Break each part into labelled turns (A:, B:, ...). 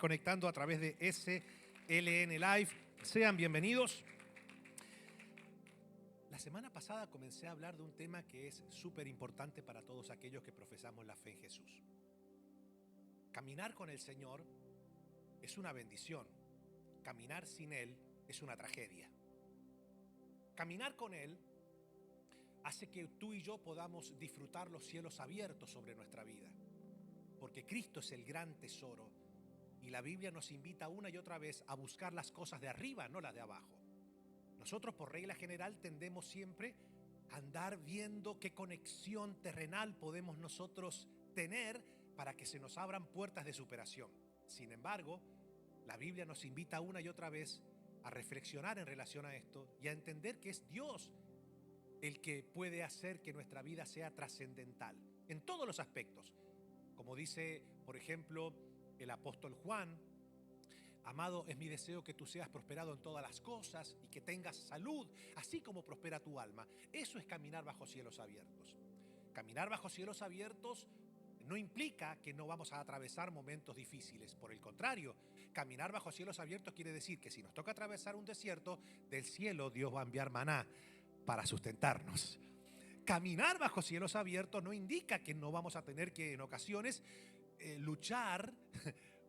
A: conectando a través de SLN Live. Sean bienvenidos. La semana pasada comencé a hablar de un tema que es súper importante para todos aquellos que profesamos la fe en Jesús. Caminar con el Señor es una bendición. Caminar sin Él es una tragedia. Caminar con Él hace que tú y yo podamos disfrutar los cielos abiertos sobre nuestra vida. Porque Cristo es el gran tesoro y la Biblia nos invita una y otra vez a buscar las cosas de arriba, no las de abajo. Nosotros por regla general tendemos siempre a andar viendo qué conexión terrenal podemos nosotros tener para que se nos abran puertas de superación. Sin embargo, la Biblia nos invita una y otra vez a reflexionar en relación a esto y a entender que es Dios el que puede hacer que nuestra vida sea trascendental en todos los aspectos. Como dice, por ejemplo, el apóstol Juan: amado, es mi deseo que tú seas prosperado en todas las cosas y que tengas salud, así como prospera tu alma. Eso es caminar bajo cielos abiertos. Caminar bajo cielos abiertos no implica que no vamos a atravesar momentos difíciles. Por el contrario, caminar bajo cielos abiertos quiere decir que si nos toca atravesar un desierto, del cielo Dios va a enviar maná para sustentarnos. Caminar bajo cielos abiertos no indica que no vamos a tener que en ocasiones luchar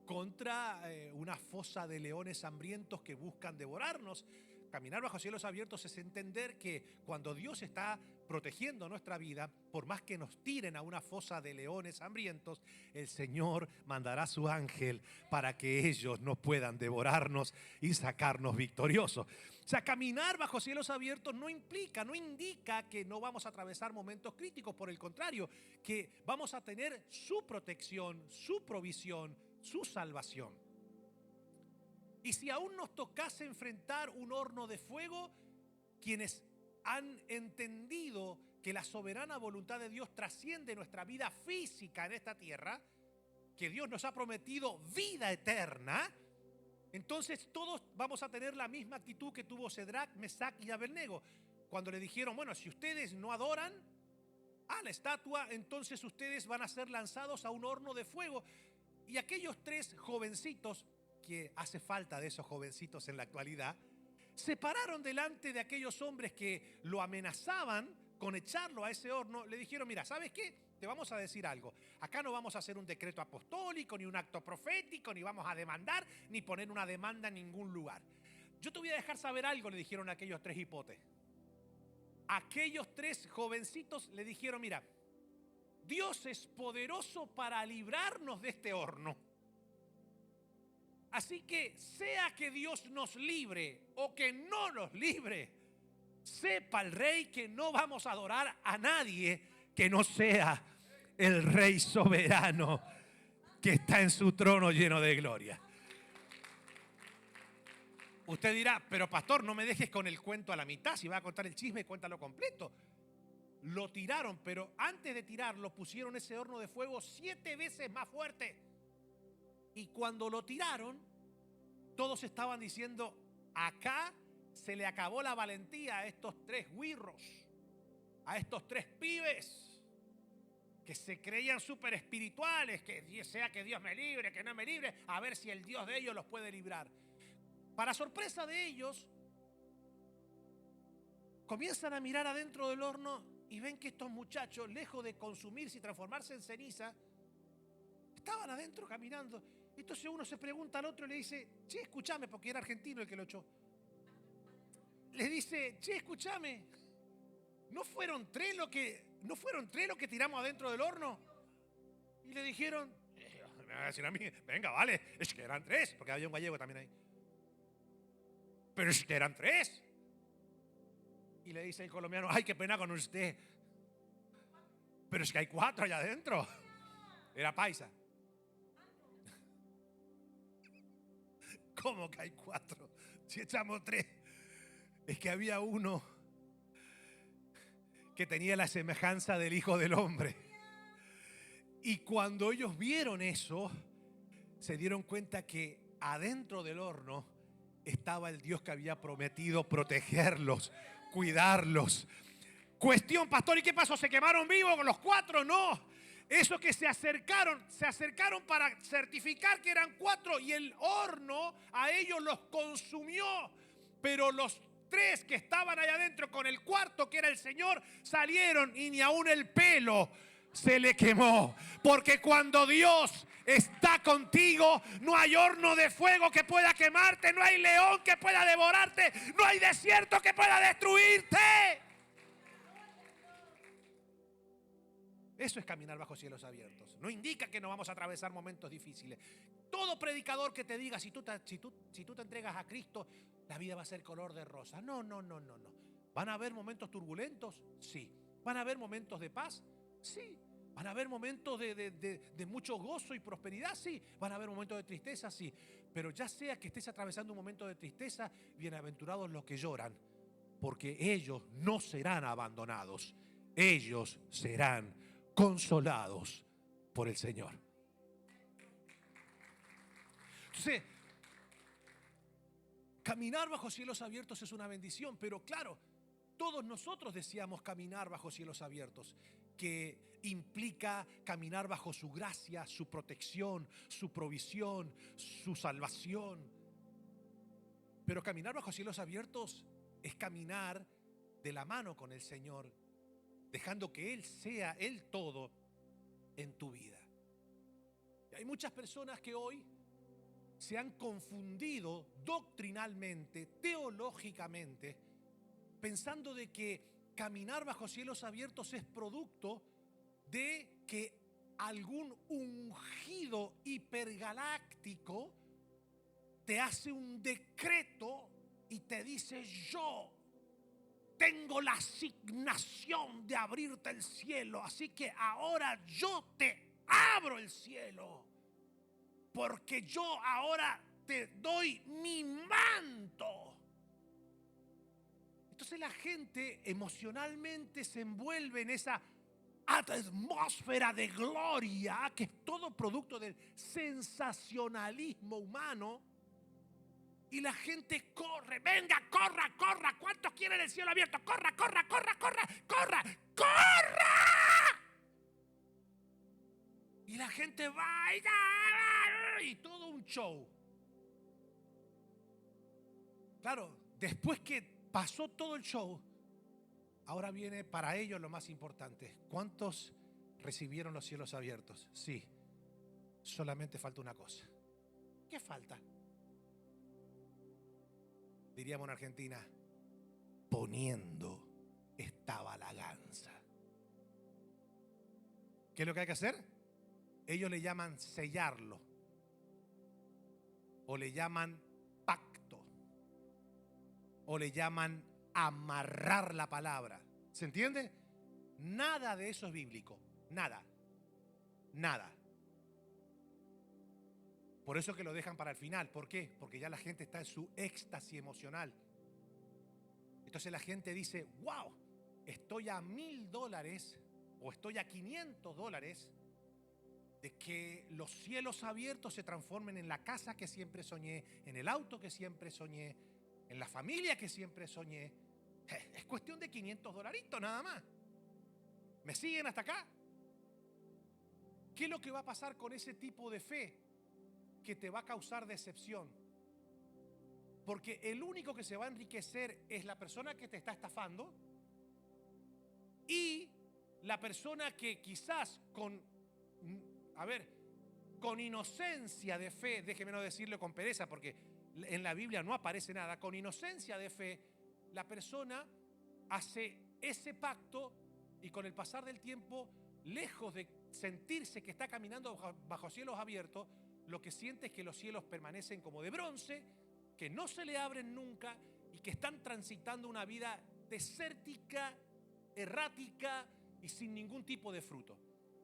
A: contra una fosa de leones hambrientos que buscan devorarnos. Caminar bajo cielos abiertos es entender que cuando Dios está protegiendo nuestra vida, por más que nos tiren a una fosa de leones hambrientos, el Señor mandará a su ángel para que ellos no puedan devorarnos y sacarnos victoriosos. O sea, caminar bajo cielos abiertos no indica que no vamos a atravesar momentos críticos. Por el contrario, que vamos a tener su protección, su provisión, su salvación. Y si aún nos tocase enfrentar un horno de fuego, quienes han entendido que la soberana voluntad de Dios trasciende nuestra vida física en esta tierra, que Dios nos ha prometido vida eterna, entonces todos vamos a tener la misma actitud que tuvo Cedrac, Mesac y Abednego. Cuando le dijeron, bueno, si ustedes no adoran a la estatua, entonces ustedes van a ser lanzados a un horno de fuego. Y aquellos tres jovencitos, que hace falta de esos jovencitos en la actualidad, se pararon delante de aquellos hombres que lo amenazaban con echarlo a ese horno. Le dijeron, mira, ¿sabes qué? Te vamos a decir algo. Acá no vamos a hacer un decreto apostólico, ni un acto profético, ni vamos a demandar, ni poner una demanda en ningún lugar. Yo te voy a dejar saber algo, le dijeron a aquellos tres hipotes. Aquellos tres jovencitos le dijeron, mira, Dios es poderoso para librarnos de este horno. Así que sea que Dios nos libre o que no nos libre, sepa el rey que no vamos a adorar a nadie que no sea el rey soberano que está en su trono lleno de gloria. Usted dirá, pero pastor, no me dejes con el cuento a la mitad. Si va a contar el chisme, cuéntalo completo. Lo tiraron, pero antes de tirarlo pusieron ese horno de fuego 7 veces más fuerte. Y cuando lo tiraron, todos estaban diciendo, acá se le acabó la valentía a estos tres güirros, a estos tres pibes que se creían súper espirituales, que sea que Dios me libre, que no me libre, a ver si el Dios de ellos los puede librar. Para sorpresa de ellos, comienzan a mirar adentro del horno y ven que estos muchachos, lejos de consumirse y transformarse en ceniza, estaban adentro caminando. Entonces uno se pregunta al otro y le dice, che, escúchame, porque era argentino el que lo echó. Le dice, che, escúchame, ¿no fueron tres los que tiramos adentro del horno? Y le dijeron, me va a decir a mí, venga, vale, es que eran tres, porque había un gallego también ahí. Pero es que eran tres. Y le dice el colombiano, ay, qué pena con usted, pero es que hay 4 allá adentro. Era paisa. ¿Cómo que hay 4? Si echamos 3. Es que había uno que tenía la semejanza del Hijo del Hombre. Y cuando ellos vieron eso, se dieron cuenta que adentro del horno estaba el Dios que había prometido protegerlos, cuidarlos. Cuestión, pastor, ¿y qué pasó? ¿Se quemaron vivos con los 4? No. Esos que se acercaron para certificar que eran 4 y el horno a ellos los consumió. Pero los 3 que estaban allá adentro con el cuarto, que era el Señor, salieron y ni aún el pelo se le quemó. Porque cuando Dios está contigo, no hay horno de fuego que pueda quemarte, no hay león que pueda devorarte, no hay desierto que pueda destruirte. Eso es caminar bajo cielos abiertos. No indica que no vamos a atravesar momentos difíciles. Todo predicador que te diga, si tú te entregas a Cristo, la vida va a ser color de rosa. No. ¿Van a haber momentos turbulentos? Sí. ¿Van a haber momentos de paz? Sí. ¿Van a haber momentos de mucho gozo y prosperidad? Sí. ¿Van a haber momentos de tristeza? Sí. Pero ya sea que estés atravesando un momento de tristeza, bienaventurados los que lloran, porque ellos no serán abandonados. Ellos serán consolados por el Señor. Entonces, caminar bajo cielos abiertos es una bendición, pero claro, todos nosotros deseamos caminar bajo cielos abiertos, que implica caminar bajo su gracia, su protección, su provisión, su salvación. Pero caminar bajo cielos abiertos es caminar de la mano con el Señor, dejando que Él sea el todo en tu vida. Y hay muchas personas que hoy se han confundido doctrinalmente, teológicamente, pensando de que caminar bajo cielos abiertos es producto de que algún ungido hipergaláctico te hace un decreto y te dice: yo tengo la asignación de abrirte el cielo, así que ahora yo te abro el cielo, porque yo ahora te doy mi manto. Entonces la gente emocionalmente se envuelve en esa atmósfera de gloria, que es todo producto del sensacionalismo humano. Y la gente corre, venga, corra. ¿Cuántos quieren el cielo abierto? Corra. Y la gente va y todo un show. Claro, después que pasó todo el show, ahora viene para ellos lo más importante. ¿Cuántos recibieron los cielos abiertos? Sí, solamente falta una cosa. ¿Qué falta? Diríamos en Argentina, poniendo estaba la ganza. ¿Qué es lo que hay que hacer? Ellos le llaman sellarlo, o le llaman pacto, o le llaman amarrar la palabra. ¿Se entiende? Nada de eso es bíblico. Nada. Por eso que lo dejan para el final. ¿Por qué? Porque ya la gente está en su éxtasis emocional. Entonces la gente dice: wow, estoy a $1,000 o estoy a $500 de que los cielos abiertos se transformen en la casa que siempre soñé, en el auto que siempre soñé, en la familia que siempre soñé. Es cuestión de $500 nada más. ¿Me siguen hasta acá? ¿Qué es lo que va a pasar con ese tipo de fe? Que te va a causar decepción. Porque el único que se va a enriquecer es la persona que te está estafando y la persona que quizás con inocencia de fe, déjeme no decirlo con pereza porque en la Biblia no aparece nada, con inocencia de fe, la persona hace ese pacto y con el pasar del tiempo, lejos de sentirse que está caminando bajo cielos abiertos, lo que siente es que los cielos permanecen como de bronce, que no se le abren nunca y que están transitando una vida desértica, errática y sin ningún tipo de fruto.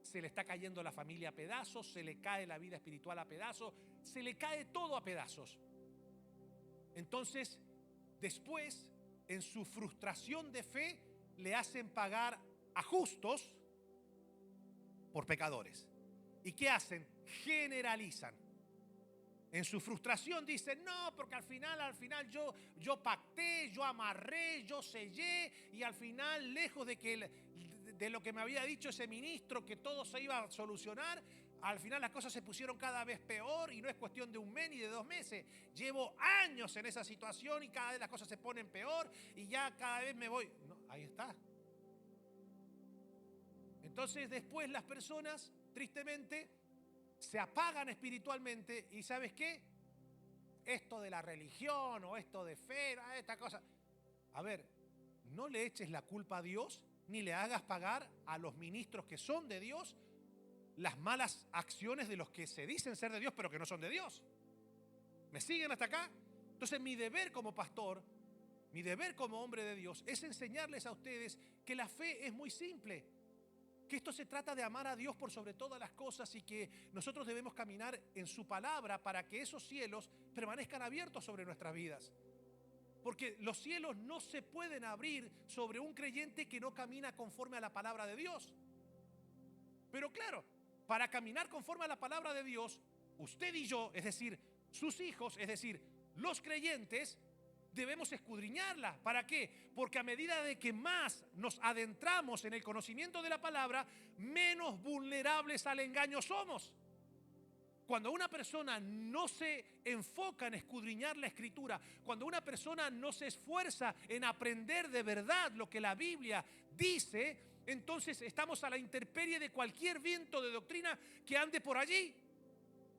A: Se le está cayendo la familia a pedazos, se le cae la vida espiritual a pedazos, se le cae todo a pedazos. Entonces, después, en su frustración de fe, le hacen pagar a justos por pecadores. ¿Y qué hacen? Generalizan. En su frustración dicen: no, porque al final yo pacté, yo amarré, yo sellé, y al final, lejos de que de lo que me había dicho ese ministro, que todo se iba a solucionar. Al final las cosas se pusieron cada vez peor y no es cuestión de un mes ni de 2 meses. Llevo años en esa situación y cada vez las cosas se ponen peor y ya cada vez me voy. No, ahí está. Entonces después las personas, tristemente, se apagan espiritualmente y ¿sabes qué? Esto de la religión o esto de fe, esta cosa. A ver, no le eches la culpa a Dios ni le hagas pagar a los ministros que son de Dios las malas acciones de los que se dicen ser de Dios pero que no son de Dios. ¿Me siguen hasta acá? Entonces mi deber como pastor, mi deber como hombre de Dios es enseñarles a ustedes que la fe es muy simple, que esto se trata de amar a Dios por sobre todas las cosas y que nosotros debemos caminar en su palabra para que esos cielos permanezcan abiertos sobre nuestras vidas. Porque los cielos no se pueden abrir sobre un creyente que no camina conforme a la palabra de Dios. Pero claro, para caminar conforme a la palabra de Dios, usted y yo, es decir, sus hijos, es decir, los creyentes, debemos escudriñarla. ¿Para qué? Porque a medida de que más nos adentramos en el conocimiento de la palabra, menos vulnerables al engaño somos. Cuando una persona no se enfoca en escudriñar la Escritura, cuando una persona no se esfuerza en aprender de verdad lo que la Biblia dice, entonces estamos a la intemperie de cualquier viento de doctrina que ande por allí.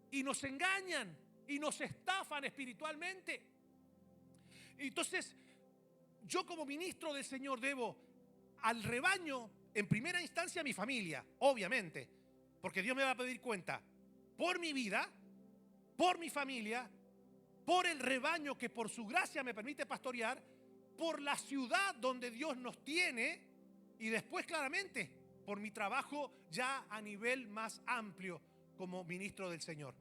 A: Y nos engañan y nos estafan espiritualmente. Entonces, yo como ministro del Señor debo al rebaño, en primera instancia a mi familia, obviamente, porque Dios me va a pedir cuenta por mi vida, por mi familia, por el rebaño que por su gracia me permite pastorear, por la ciudad donde Dios nos tiene y después claramente por mi trabajo ya a nivel más amplio como ministro del Señor.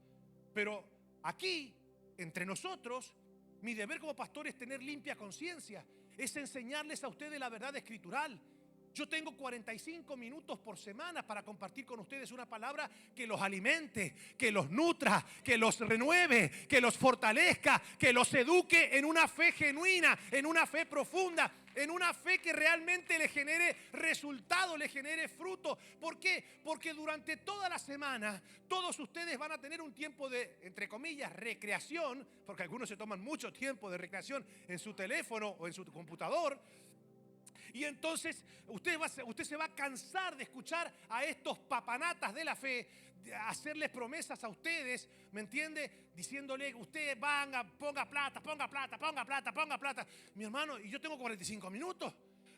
A: Pero aquí, entre nosotros, mi deber como pastor es tener limpia conciencia, es enseñarles a ustedes la verdad escritural. Yo tengo 45 minutos por semana para compartir con ustedes una palabra que los alimente, que los nutra, que los renueve, que los fortalezca, que los eduque en una fe genuina, en una fe profunda, en una fe que realmente le genere resultado, le genere fruto. ¿Por qué? Porque durante toda la semana todos ustedes van a tener un tiempo de, entre comillas, recreación, porque algunos se toman mucho tiempo de recreación en su teléfono o en su computador. Y entonces usted se va a cansar de escuchar a estos papanatas de la fe, de hacerles promesas a ustedes, ¿me entiende? Diciéndole, usted ponga plata, ponga plata, ponga plata, ponga plata. Mi hermano, y yo tengo 45 minutos.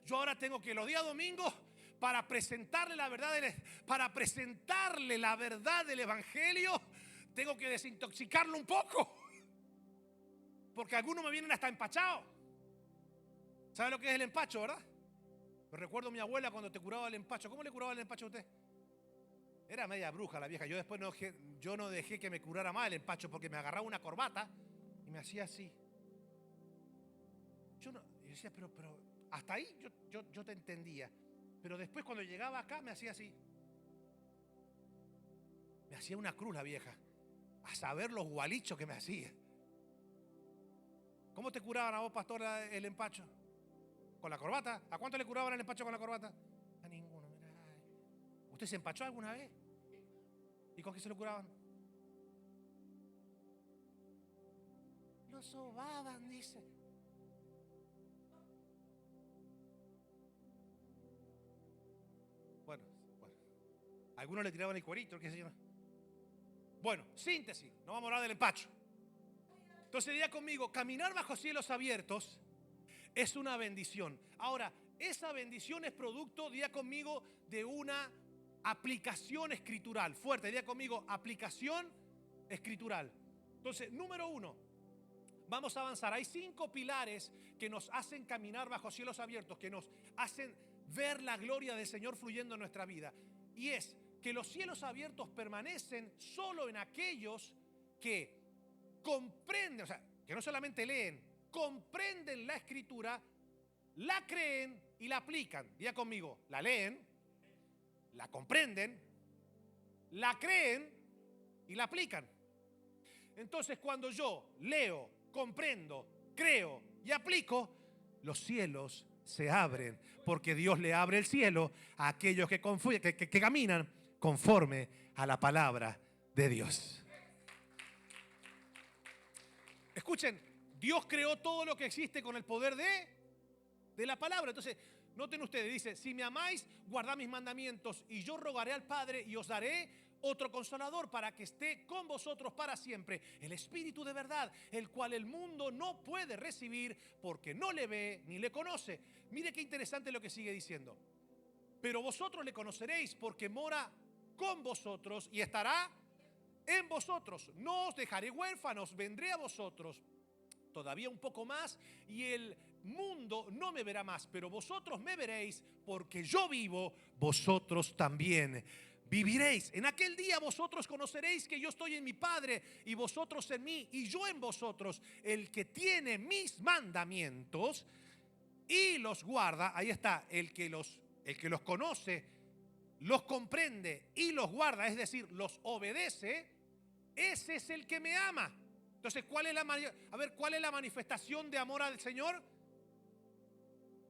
A: Yo ahora tengo que los días domingos para presentarle la verdad del Evangelio, tengo que desintoxicarlo un poco. Porque algunos me vienen hasta empachados. ¿Sabe lo que es el empacho, verdad? Me recuerdo a mi abuela cuando te curaba el empacho. ¿Cómo le curaba el empacho a usted? Era media bruja la vieja. Yo después no dejé que me curara más el empacho porque me agarraba una corbata y me hacía así. Yo decía, pero hasta ahí yo te entendía. Pero después cuando llegaba acá me hacía así. Me hacía una cruz la vieja. A saber los gualichos que me hacía. ¿Cómo te curaban a vos, pastor, el empacho? ¿Con la corbata? ¿A cuánto le curaban el empacho con la corbata? A ninguno. Mirá. ¿Usted se empachó alguna vez? ¿Y con qué se lo curaban? Lo sobaban, dice. Bueno. Algunos le tiraban el cuerito, qué sé yo. Bueno, síntesis. No vamos a hablar del empacho. Entonces diga conmigo, caminar bajo cielos abiertos es una bendición. Ahora, esa bendición es producto, diga conmigo, de una aplicación escritural. Fuerte, diga conmigo, aplicación escritural. Entonces, número 1, vamos a avanzar. Hay 5 pilares que nos hacen caminar bajo cielos abiertos, que nos hacen ver la gloria del Señor fluyendo en nuestra vida. Y es que los cielos abiertos permanecen solo en aquellos que comprenden, o sea, que no solamente leen, comprenden la Escritura, la creen y la aplican. Diga conmigo, la leen, la comprenden, la creen y la aplican. Entonces, cuando yo leo, comprendo, creo y aplico, los cielos se abren, porque Dios le abre el cielo a aquellos que caminan conforme a la palabra de Dios. Escuchen, Dios creó todo lo que existe con el poder de la palabra. Entonces, noten ustedes, dice, si me amáis, guardad mis mandamientos, y yo rogaré al Padre y os daré otro consolador para que esté con vosotros para siempre, el Espíritu de verdad, el cual el mundo no puede recibir porque no le ve ni le conoce. Mire qué interesante lo que sigue diciendo. Pero vosotros le conoceréis porque mora con vosotros y estará en vosotros. No os dejaré huérfanos, vendré a vosotros. Todavía un poco más y el mundo no me verá más, pero vosotros me veréis, porque yo vivo, vosotros también viviréis. En aquel día vosotros conoceréis que yo estoy en mi Padre y vosotros en mí y yo en vosotros. El que tiene mis mandamientos y los guarda, ahí está, el que los conoce, los comprende y los guarda, es decir, los obedece, ese es el que me ama. Entonces, ¿cuál es la manifestación de amor al Señor?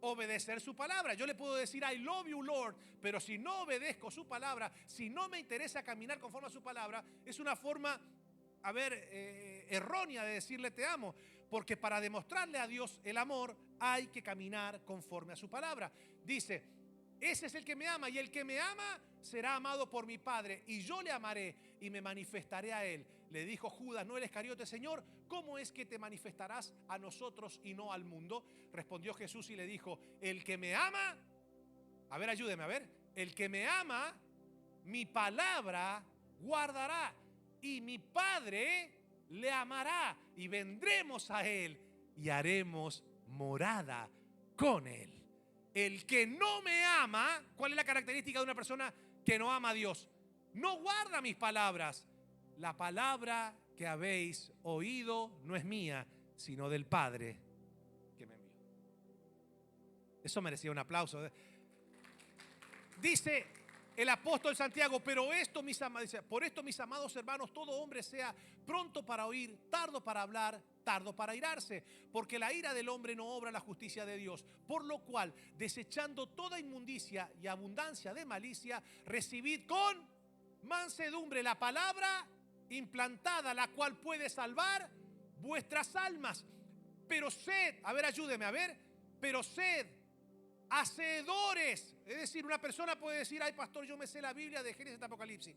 A: Obedecer su palabra. Yo le puedo decir I love you Lord, pero si no obedezco su palabra, si no me interesa caminar conforme a su palabra, es una forma, errónea de decirle te amo, porque para demostrarle a Dios el amor hay que caminar conforme a su palabra. Dice, ese es el que me ama, y el que me ama será amado por mi Padre, y yo le amaré y me manifestaré a él. Le dijo Judas, no el Iscariote, Señor, ¿cómo es que te manifestarás a nosotros y no al mundo? Respondió Jesús y le dijo, el que me ama, ayúdeme, el que me ama, mi palabra guardará, y mi Padre le amará, y vendremos a él y haremos morada con él. El que no me ama, ¿cuál es la característica de una persona que no ama a Dios? No guarda mis palabras. La palabra que habéis oído no es mía, sino del Padre que me envió. Eso merecía un aplauso. Dice el apóstol Santiago, pero esto, mis amados, por esto, mis amados hermanos, todo hombre sea pronto para oír, tardo para hablar, tardo para irarse, porque la ira del hombre no obra la justicia de Dios. Por lo cual, desechando toda inmundicia y abundancia de malicia, recibid con mansedumbre la palabra implantada, la cual puede salvar vuestras almas. Pero sed, ayúdeme, pero sed hacedores. Es decir, una persona puede decir, ay pastor, yo me sé la Biblia de Génesis hasta Apocalipsis.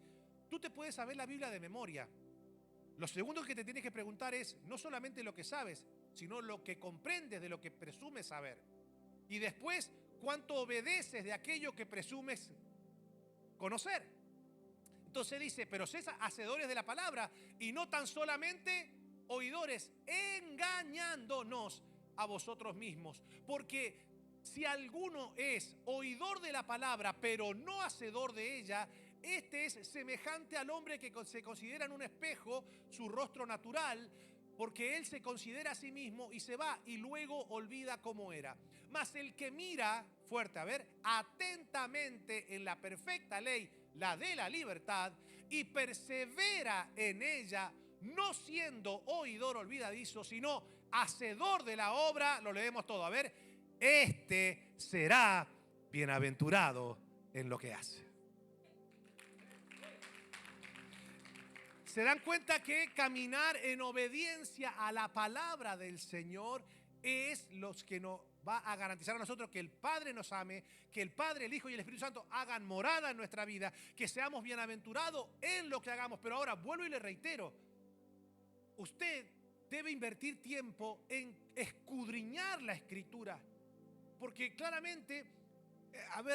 A: Tú te puedes saber la Biblia de memoria. Lo segundo que te tienes que preguntar es no solamente lo que sabes, sino lo que comprendes de lo que presumes saber. Y después, cuánto obedeces de aquello que presumes conocer. Entonces dice, pero sed hacedores de la palabra y no tan solamente oidores, engañándonos a vosotros mismos. Porque si alguno es oidor de la palabra, pero no hacedor de ella, este es semejante al hombre que se considera en un espejo su rostro natural, porque él se considera a sí mismo y se va y luego olvida cómo era. Mas el que mira, fuerte, atentamente en la perfecta ley, la de la libertad, y persevera en ella, no siendo oidor olvidadizo, sino hacedor de la obra, lo leemos todo, este será bienaventurado en lo que hace. ¿Se dan cuenta que caminar en obediencia a la palabra del Señor es lo que nos va a garantizar a nosotros que el Padre nos ame, que el Padre, el Hijo y el Espíritu Santo hagan morada en nuestra vida, que seamos bienaventurados en lo que hagamos? Pero ahora vuelvo y le reitero, usted debe invertir tiempo en escudriñar la Escritura, porque claramente,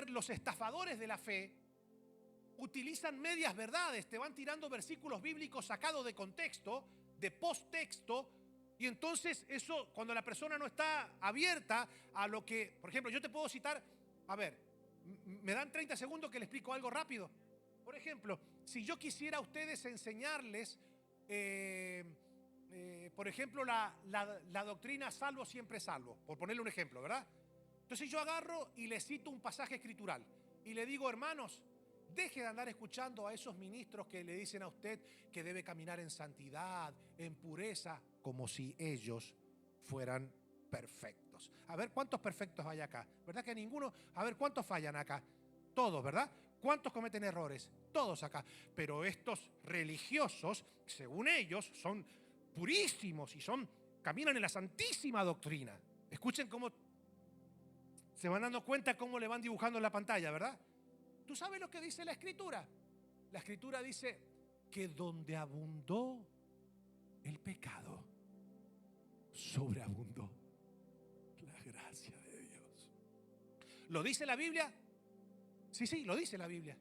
A: los estafadores de la fe utilizan medias verdades, te van tirando versículos bíblicos sacados de contexto, de posttexto, y entonces eso, cuando la persona no está abierta a lo que, por ejemplo, yo te puedo citar, me dan 30 segundos que le explico algo rápido. Por ejemplo, si yo quisiera a ustedes enseñarles, por ejemplo, la doctrina salvo siempre salvo, por ponerle un ejemplo, ¿verdad? Entonces yo agarro y le cito un pasaje escritural y le digo, hermanos, deje de andar escuchando a esos ministros que le dicen a usted que debe caminar en santidad, en pureza, como si ellos fueran perfectos. perfectos. A ver, ¿cuántos perfectos hay acá? ¿Verdad que ninguno? A ver, ¿cuántos fallan acá? Todos, ¿verdad? ¿Cuántos cometen errores? Todos acá. Pero estos religiosos, según ellos, son purísimos y caminan en la santísima doctrina. Escuchen cómo se van dando cuenta cómo le van dibujando en la pantalla, ¿verdad? ¿Tú sabes lo que dice la Escritura? La Escritura dice que donde abundó el pecado, sobreabundó la gracia de Dios. ¿Lo dice la Biblia? Sí, lo dice la Biblia.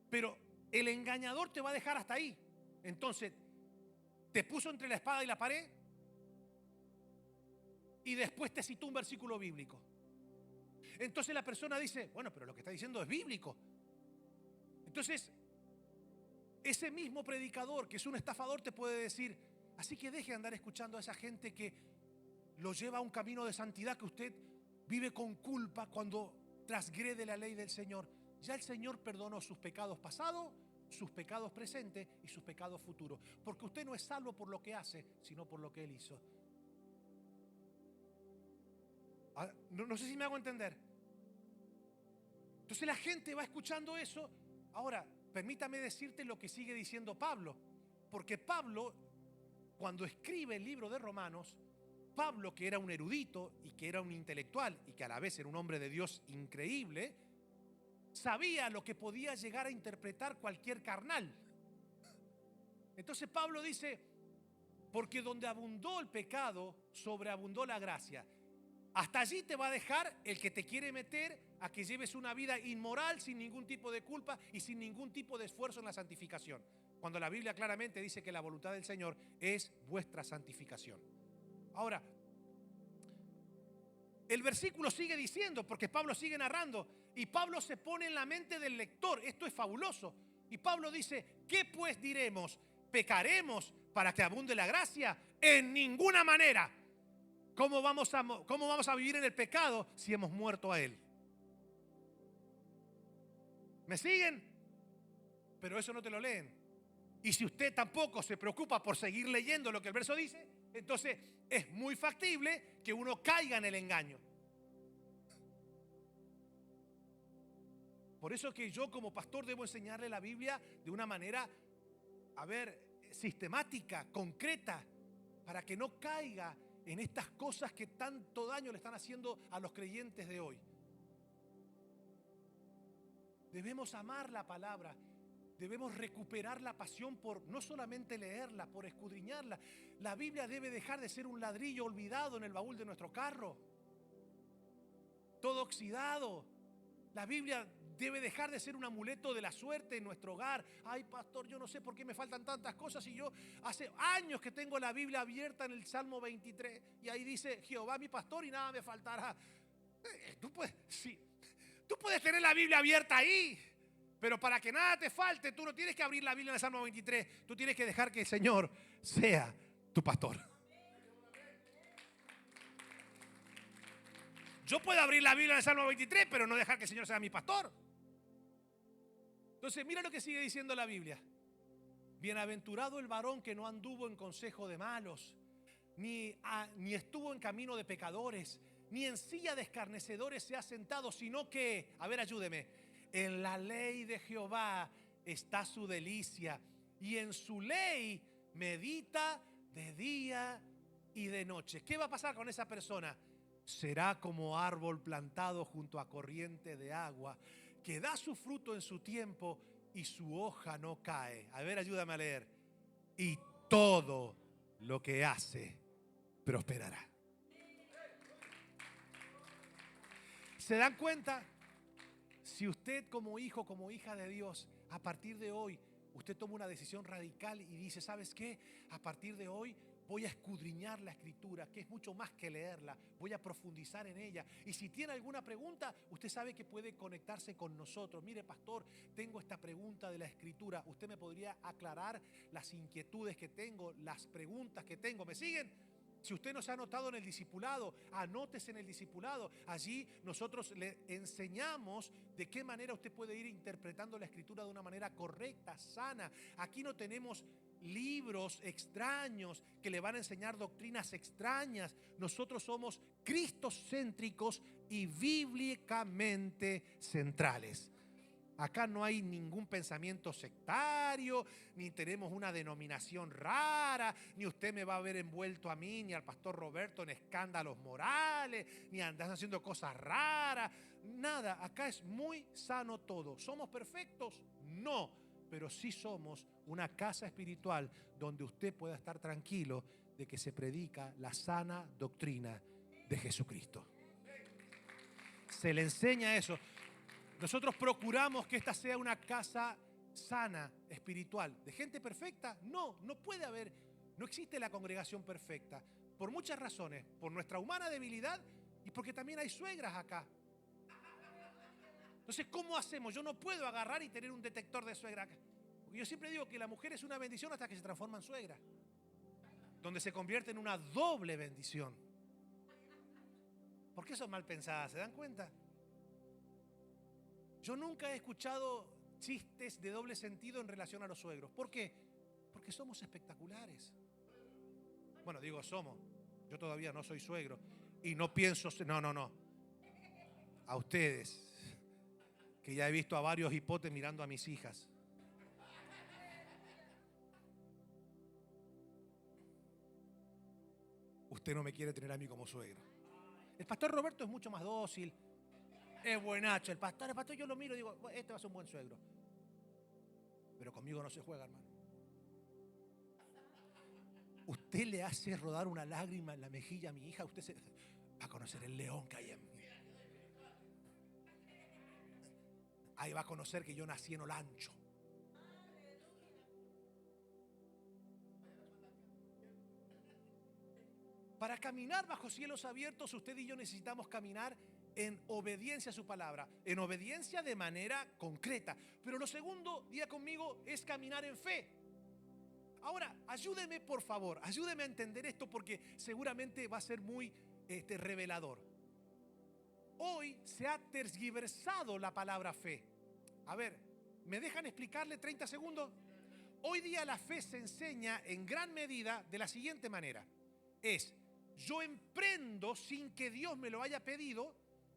A: Pero el engañador te va a dejar hasta ahí. Entonces, te puso entre la espada y la pared y después te citó un versículo bíblico. Entonces la persona dice, bueno, pero lo que está diciendo es bíblico. Entonces, ese mismo predicador que es un estafador te puede decir, así que deje de andar escuchando a esa gente que lo lleva a un camino de santidad, que usted vive con culpa cuando transgrede la ley del Señor. Ya el Señor perdonó sus pecados pasados, sus pecados presentes y sus pecados futuros. Porque usted no es salvo por lo que hace, sino por lo que Él hizo. No sé si me hago entender. Entonces la gente va escuchando eso. Ahora, permítame decirte lo que sigue diciendo Pablo. Porque Pablo, cuando escribe el libro de Romanos, Pablo, que era un erudito y que era un intelectual y que a la vez era un hombre de Dios increíble, sabía lo que podía llegar a interpretar cualquier carnal. Entonces Pablo dice, porque donde abundó el pecado, sobreabundó la gracia. Hasta allí te va a dejar el que te quiere meter a que lleves una vida inmoral sin ningún tipo de culpa y sin ningún tipo de esfuerzo en la santificación. Cuando la Biblia claramente dice que la voluntad del Señor es vuestra santificación. Ahora, el versículo sigue diciendo, porque Pablo sigue narrando, y Pablo se pone en la mente del lector. Esto es fabuloso. Y Pablo dice, ¿qué pues diremos? ¿Pecaremos para que abunde la gracia? En ninguna manera. ¿Cómo vamos a vivir en el pecado si hemos muerto a él? ¿Me siguen? Pero eso no te lo leen. Y si usted tampoco se preocupa por seguir leyendo lo que el verso dice, entonces es muy factible que uno caiga en el engaño. Por eso que yo como pastor debo enseñarle la Biblia de una manera, sistemática, concreta, para que no caiga en estas cosas que tanto daño le están haciendo a los creyentes de hoy. Debemos amar la palabra. Debemos recuperar la pasión por no solamente leerla, por escudriñarla. La Biblia debe dejar de ser un ladrillo olvidado en el baúl de nuestro carro, todo oxidado. La Biblia debe dejar de ser un amuleto de la suerte en nuestro hogar. Ay, pastor, yo no sé por qué me faltan tantas cosas y yo hace años que tengo la Biblia abierta en el Salmo 23 y ahí dice, Jehová mi pastor y nada me faltará. Tú puedes tener la Biblia abierta ahí, pero para que nada te falte, tú no tienes que abrir la Biblia en el Salmo 23. Tú tienes que dejar que el Señor sea tu pastor. Yo puedo abrir la Biblia en el Salmo 23, pero no dejar que el Señor sea mi pastor. Entonces, mira lo que sigue diciendo la Biblia. Bienaventurado el varón que no anduvo en consejo de malos, ni estuvo en camino de pecadores, ni en silla de escarnecedores se ha sentado, sino que, ayúdeme, en la ley de Jehová está su delicia, y en su ley medita de día y de noche. ¿Qué va a pasar con esa persona? Será como árbol plantado junto a corriente de agua, que da su fruto en su tiempo y su hoja no cae. Ayúdame a leer. Y todo lo que hace prosperará. ¿Se dan cuenta? Si usted como hijo, como hija de Dios, a partir de hoy, usted toma una decisión radical y dice, ¿sabes qué? A partir de hoy voy a escudriñar la Escritura, que es mucho más que leerla. Voy a profundizar en ella. Y si tiene alguna pregunta, usted sabe que puede conectarse con nosotros. Mire, pastor, tengo esta pregunta de la Escritura. ¿Usted me podría aclarar las inquietudes que tengo, las preguntas que tengo? ¿Me siguen? Si usted no se ha anotado en el discipulado, anótese en el discipulado. Allí nosotros le enseñamos de qué manera usted puede ir interpretando la Escritura de una manera correcta, sana. Aquí no tenemos libros extraños que le van a enseñar doctrinas extrañas. Nosotros somos cristocéntricos y bíblicamente centrales. Acá no hay ningún pensamiento sectario, ni tenemos una denominación rara, ni usted me va a ver envuelto a mí, ni al pastor Roberto en escándalos morales, ni andas haciendo cosas raras. Nada, acá es muy sano todo. ¿Somos perfectos? No, pero sí somos una casa espiritual donde usted pueda estar tranquilo de que se predica la sana doctrina de Jesucristo. Se le enseña eso. Nosotros procuramos que esta sea una casa sana, espiritual. ¿De gente perfecta? No, no puede haber, no existe la congregación perfecta. Por muchas razones, por nuestra humana debilidad y porque también hay suegras acá. Entonces, ¿cómo hacemos? Yo no puedo agarrar y tener un detector de suegra acá. Yo siempre digo que la mujer es una bendición hasta que se transforma en suegra, donde se convierte en una doble bendición. ¿Por qué son mal pensadas? ¿Se dan cuenta? Yo nunca he escuchado chistes de doble sentido en relación a los suegros. ¿Por qué? Porque somos espectaculares. Bueno, digo somos. Yo todavía no soy suegro. Y no pienso... No. A ustedes, que ya he visto a varios hipotes mirando a mis hijas. Usted no me quiere tener a mí como suegro. El pastor Roberto es mucho más dócil. Es buenacho. El pastor yo lo miro y digo, este va a ser un buen suegro. Pero conmigo no se juega, hermano. Usted le hace rodar una lágrima en la mejilla a mi hija, usted va a conocer el león que hay en mí. Ahí va a conocer que yo nací en Olancho. Para caminar bajo cielos abiertos, usted y yo necesitamos caminar en obediencia a su palabra, en obediencia de manera concreta. Pero lo segundo, diga conmigo, es caminar en fe. Ahora, ayúdeme por favor, ayúdeme a entender esto porque seguramente va a ser muy revelador. Hoy se ha tergiversado la palabra fe. A ver, ¿me dejan explicarle 30 segundos? Hoy día la fe se enseña en gran medida de la siguiente manera. Yo emprendo sin que Dios me lo haya pedido,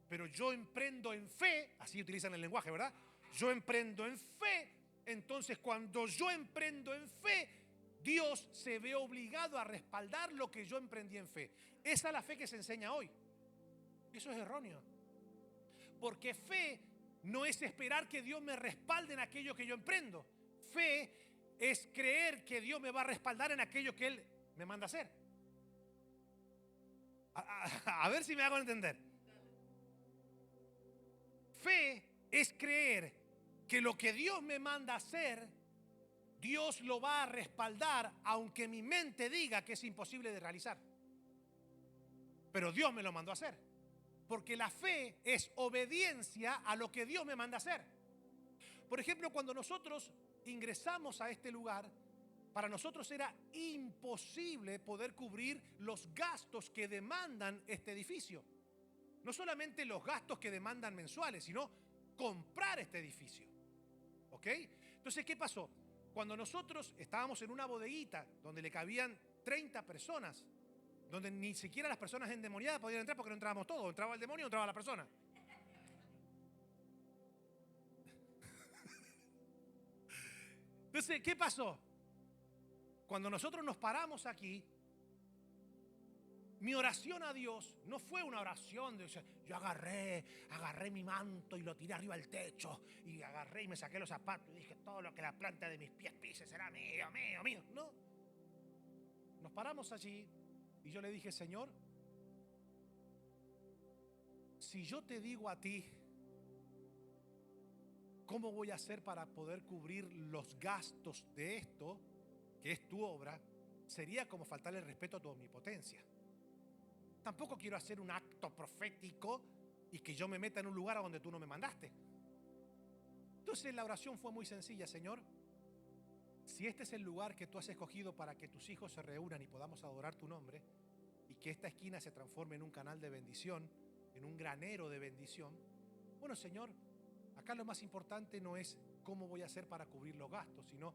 A: pero yo emprendo en fe, así utilizan el lenguaje, ¿verdad? Yo emprendo en fe, entonces cuando yo emprendo en fe, Dios se ve obligado a respaldar lo que yo emprendí en fe. Esa es la fe que se enseña hoy. Eso es erróneo. Porque fe no es esperar que Dios me respalde en aquello que yo emprendo. Fe es creer que Dios me va a respaldar en aquello que Él me manda a hacer. A ver si me hago entender. Fe es creer que lo que Dios me manda a hacer, Dios lo va a respaldar, aunque mi mente diga que es imposible de realizar. Pero Dios me lo mandó a hacer. Porque la fe es obediencia a lo que Dios me manda a hacer. Por ejemplo, cuando nosotros ingresamos a este lugar, para nosotros era imposible poder cubrir los gastos que demandan este edificio. No solamente los gastos que demandan mensuales, sino comprar este edificio. ¿Ok? Entonces, ¿qué pasó? Cuando nosotros estábamos en una bodeguita donde le cabían 30 personas, donde ni siquiera las personas endemoniadas podían entrar porque no entrábamos todos, entraba el demonio o entraba la persona. Entonces, ¿qué pasó? Cuando nosotros nos paramos aquí, mi oración a Dios no fue una oración de, yo agarré mi manto y lo tiré arriba del techo y agarré y me saqué los zapatos y dije, todo lo que la planta de mis pies pise será mío. No. Nos paramos allí y yo le dije, Señor, si yo te digo a ti, ¿cómo voy a hacer para poder cubrir los gastos de esto, que es tu obra? Sería como faltarle el respeto a tu omnipotencia. Tampoco quiero hacer un acto profético y que yo me meta en un lugar a donde tú no me mandaste. Entonces la oración fue muy sencilla. Señor, si este es el lugar que tú has escogido para que tus hijos se reúnan y podamos adorar tu nombre, y que esta esquina se transforme en un canal de bendición, en un granero de bendición, bueno, Señor, acá lo más importante no es cómo voy a hacer para cubrir los gastos, sino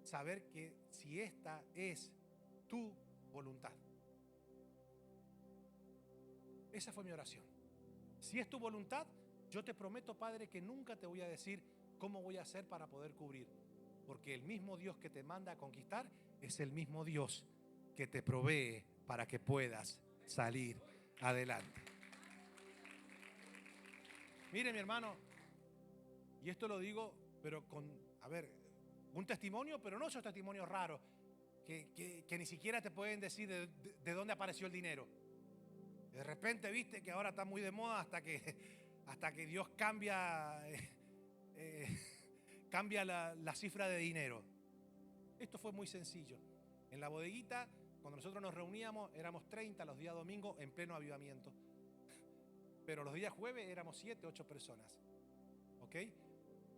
A: saber que si esta es tu voluntad. Esa fue mi oración. Si es tu voluntad, yo te prometo, Padre, que nunca te voy a decir cómo voy a hacer para poder cubrir, porque el mismo Dios que te manda a conquistar es el mismo Dios que te provee para que puedas salir adelante. Mire, mi hermano, y esto lo digo, pero con, un testimonio, pero no esos testimonios raros, que ni siquiera te pueden decir de dónde apareció el dinero. De repente, viste que ahora está muy de moda hasta que Dios cambia la cifra de dinero. Esto fue muy sencillo. En la bodeguita, cuando nosotros nos reuníamos, éramos 30 los días domingos en pleno avivamiento. Pero los días jueves éramos 7, 8 personas. ¿Ok?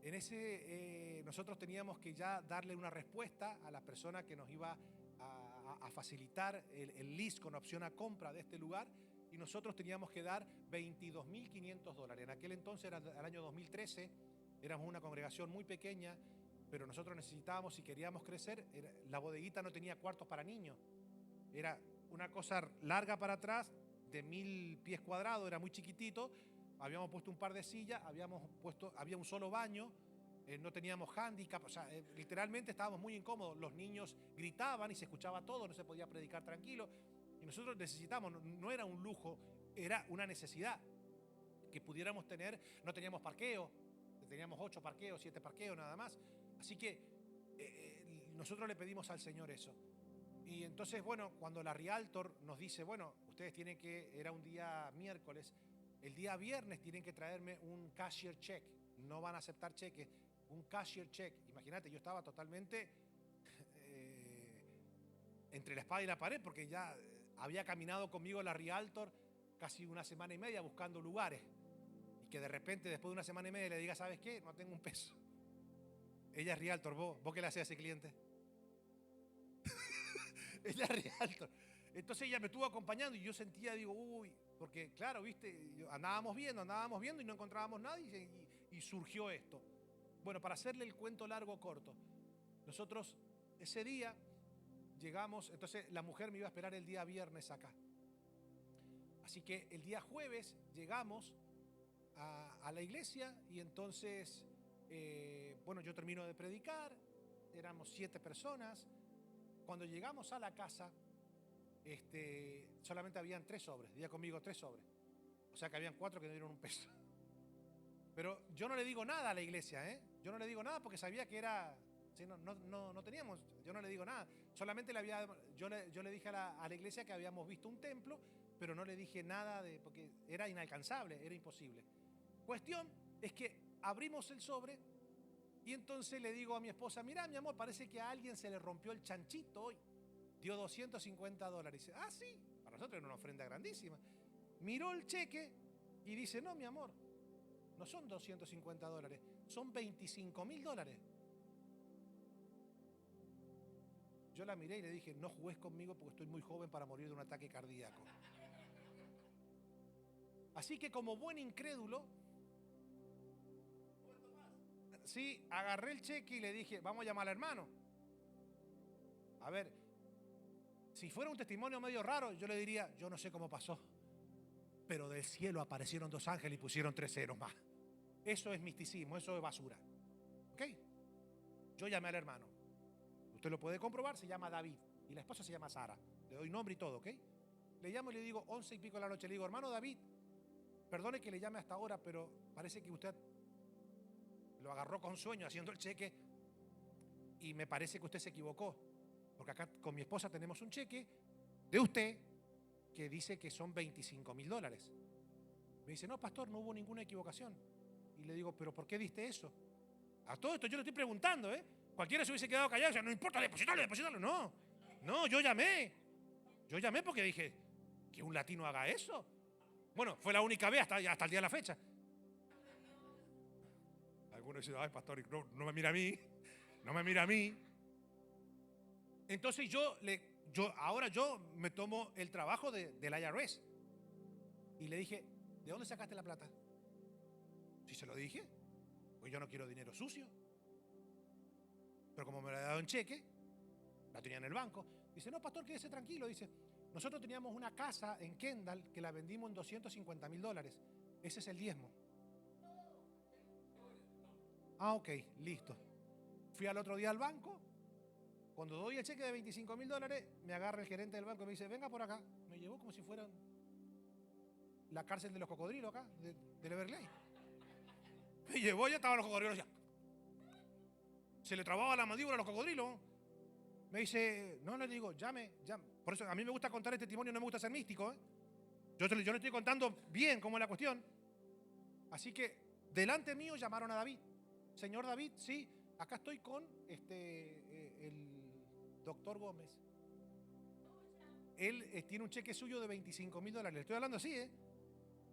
A: En ese nosotros teníamos que ya darle una respuesta a la persona que nos iba a facilitar el lease con opción a compra de este lugar, y nosotros teníamos que dar $22.500. En aquel entonces, era el año 2013, éramos una congregación muy pequeña, pero nosotros necesitábamos, si queríamos crecer, la bodeguita no tenía cuartos para niños, era una cosa larga para atrás, de 1000 pies cuadrados, era muy chiquitito. Habíamos puesto un par de sillas, había un solo baño, no teníamos handicap, o sea, literalmente estábamos muy incómodos. Los niños gritaban y se escuchaba todo, no se podía predicar tranquilo. Y nosotros necesitamos, no era un lujo, era una necesidad que pudiéramos tener. No teníamos parqueo, teníamos 8 parqueos, 7 parqueos nada más. Así que nosotros le pedimos al Señor eso. Y entonces, bueno, cuando la Realtor nos dice, bueno, ustedes tienen que, era un día miércoles, el día viernes tienen que traerme un cashier check, no van a aceptar cheques, un cashier check. Imagínate, yo estaba totalmente entre la espada y la pared, porque ya había caminado conmigo la Realtor casi una semana y media buscando lugares, y que de repente después de una semana y media le diga, ¿sabes qué? No tengo un peso. Ella es Realtor, ¿vos qué le hacés a ese cliente? Ella es Realtor. Entonces ella me estuvo acompañando y yo sentía, digo, uy, porque claro, viste, andábamos viendo y no encontrábamos nada, y surgió esto. Bueno, para hacerle el cuento largo corto, nosotros ese día llegamos, entonces la mujer me iba a esperar el día viernes acá. Así que el día jueves llegamos a la iglesia, y entonces, bueno, yo termino de predicar, éramos 7 personas. Cuando llegamos a la casa, solamente habían 3 sobres, diga conmigo 3 sobres. O sea que habían 4 que no dieron un peso. Pero yo no le digo nada a la iglesia, ¿eh? Yo no le digo nada porque sabía que era, sí, no teníamos, yo no le digo nada. Solamente yo le dije a la iglesia que habíamos visto un templo, pero no le dije nada porque era inalcanzable, era imposible. Cuestión es que abrimos el sobre y entonces le digo a mi esposa, mira, mi amor, parece que a alguien se le rompió el chanchito hoy. Dio $250. Dice, ah, sí, para nosotros era una ofrenda grandísima. Miró el cheque y dice, no, mi amor, no son $250, son $25.000. Yo la miré y le dije, no jugues conmigo porque estoy muy joven para morir de un ataque cardíaco. Así que como buen incrédulo, sí, agarré el cheque y le dije, vamos a llamar al hermano. A ver, si fuera un testimonio medio raro, yo le diría, yo no sé cómo pasó, pero del cielo aparecieron 2 ángeles y pusieron 3 ceros más. Eso es misticismo, eso es basura. ¿Ok? Yo llamé al hermano. Usted lo puede comprobar, se llama David y la esposa se llama Sara. Le doy nombre y todo, ¿ok? Le llamo y le digo, 11 y pico de la noche, le digo, hermano David, perdone que le llame hasta ahora, pero parece que usted lo agarró con sueño haciendo el cheque y me parece que usted se equivocó, porque acá con mi esposa tenemos un cheque de usted que dice que son $25.000. Me dice, no, pastor, no hubo ninguna equivocación. Y le digo, ¿pero por qué diste eso? A todo esto yo le estoy preguntando, ¿eh? Cualquiera se hubiese quedado callado, o sea, no importa, depositarlo. No, yo llamé porque dije, que un latino haga eso. Bueno, fue la única vez hasta el día de la fecha. Algunos dicen, ay, pastor, no me mira a mí. Entonces ahora yo me tomo el trabajo del IRS. Y le dije, ¿de dónde sacaste la plata? Si se lo dije, pues yo no quiero dinero sucio. Pero como me lo había dado en cheque, la tenía en el banco. Dice, no, pastor, quédese tranquilo. Dice, nosotros teníamos una casa en Kendall que la vendimos en $250,000. Ese es el diezmo. Ah, ok, listo. Fui al otro día al banco. Cuando doy el cheque de $25,000, me agarra el gerente del banco y me dice, venga por acá. Me llevó como si fuera la cárcel de los cocodrilos acá, de Everglade. Me llevó, ya estaban los cocodrilos ya. Se le trababa la mandíbula a los cocodrilos. Me dice, no, le digo, llame. Por eso a mí me gusta contar este testimonio, no me gusta ser místico. Yo le estoy contando bien cómo es la cuestión. Así que delante mío llamaron a David. Señor David, sí, acá estoy con el doctor Gómez. Él tiene un cheque suyo de $25,000. Le estoy hablando así,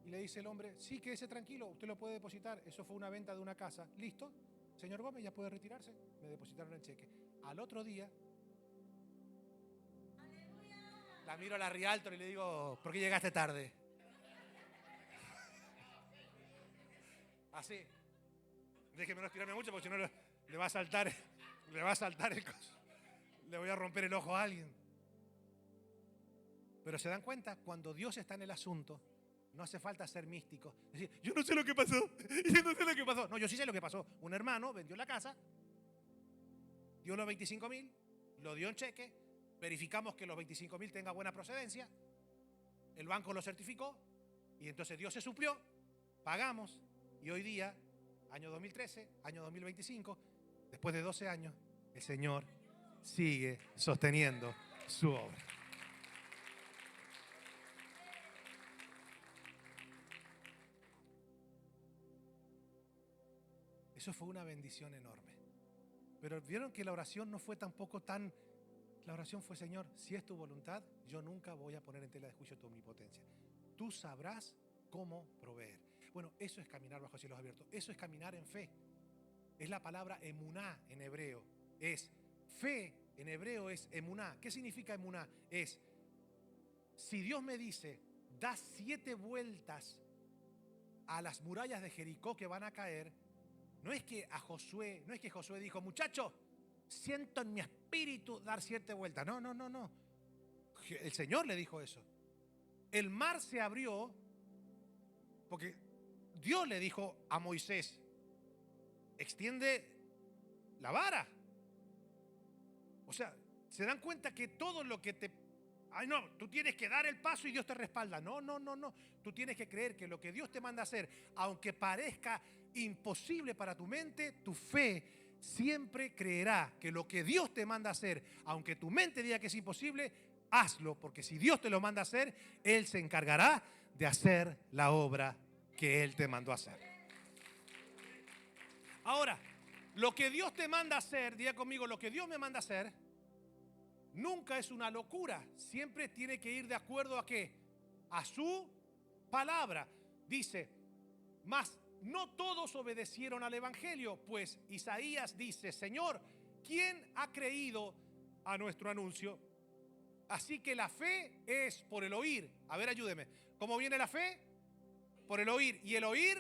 A: Y le dice el hombre, sí, quédese tranquilo, usted lo puede depositar. Eso fue una venta de una casa. ¿Listo? Señor Gómez, ya puede retirarse. Me depositaron el cheque. Al otro día, la miro a la Rialto y le digo, ¿por qué llegaste tarde? Así. Déjeme no estirarme mucho porque si no le va a saltar el coso. Le voy a romper el ojo a alguien. Pero se dan cuenta, cuando Dios está en el asunto, no hace falta ser místico. Decir, yo no sé lo que pasó. Yo no sé lo que pasó. No, yo sí sé lo que pasó. Un hermano vendió la casa, dio los 25,000, lo dio en cheque, verificamos que los 25,000 tenga buena procedencia, el banco lo certificó y entonces Dios se suplió, pagamos y hoy día, año 2013, año 2025, después de 12 años, el Señor sigue sosteniendo su obra. Eso fue una bendición enorme. Pero vieron que la oración no fue tampoco tan... La oración fue, Señor, si es tu voluntad, yo nunca voy a poner en tela de juicio tu omnipotencia. Tú sabrás cómo proveer. Bueno, eso es caminar bajo cielos abiertos. Eso es caminar en fe. Es la palabra emuná en hebreo. Es fe en hebreo, es emuná. ¿Qué significa emuná? Es, si Dios me dice, da 7 vueltas a las murallas de Jericó que van a caer, no es que Josué dijo, muchachos, siento en mi espíritu dar 7 vueltas. No. El Señor le dijo eso. El mar se abrió porque Dios le dijo a Moisés, extiende la vara. O sea, se dan cuenta que todo lo que tú tienes que dar el paso y Dios te respalda. No. Tú tienes que creer que lo que Dios te manda a hacer, aunque parezca imposible para tu mente, tu fe siempre creerá que lo que Dios te manda a hacer, aunque tu mente diga que es imposible, hazlo, porque si Dios te lo manda a hacer, Él se encargará de hacer la obra que Él te mandó a hacer. Ahora, lo que Dios te manda a hacer, diga conmigo, lo que Dios me manda a hacer, nunca es una locura, siempre tiene que ir de acuerdo a ¿qué? A su palabra. Dice, mas no todos obedecieron al evangelio, pues Isaías dice, Señor, ¿quién ha creído a nuestro anuncio? Así que la fe es por el oír. A ver, ayúdeme. ¿Cómo viene la fe? Por el oír. Y el oír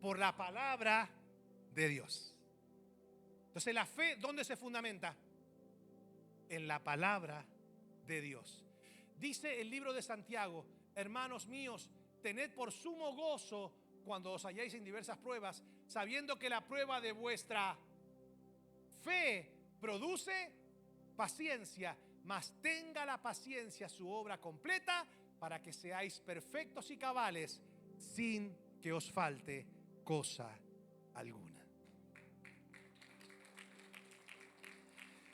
A: por la palabra de Dios. Entonces la fe, ¿dónde se fundamenta? En la palabra de Dios. Dice el libro de Santiago, hermanos míos, tened por sumo gozo cuando os halláis en diversas pruebas, sabiendo que la prueba de vuestra fe produce paciencia, mas tenga la paciencia su obra completa para que seáis perfectos y cabales sin que os falte cosa alguna.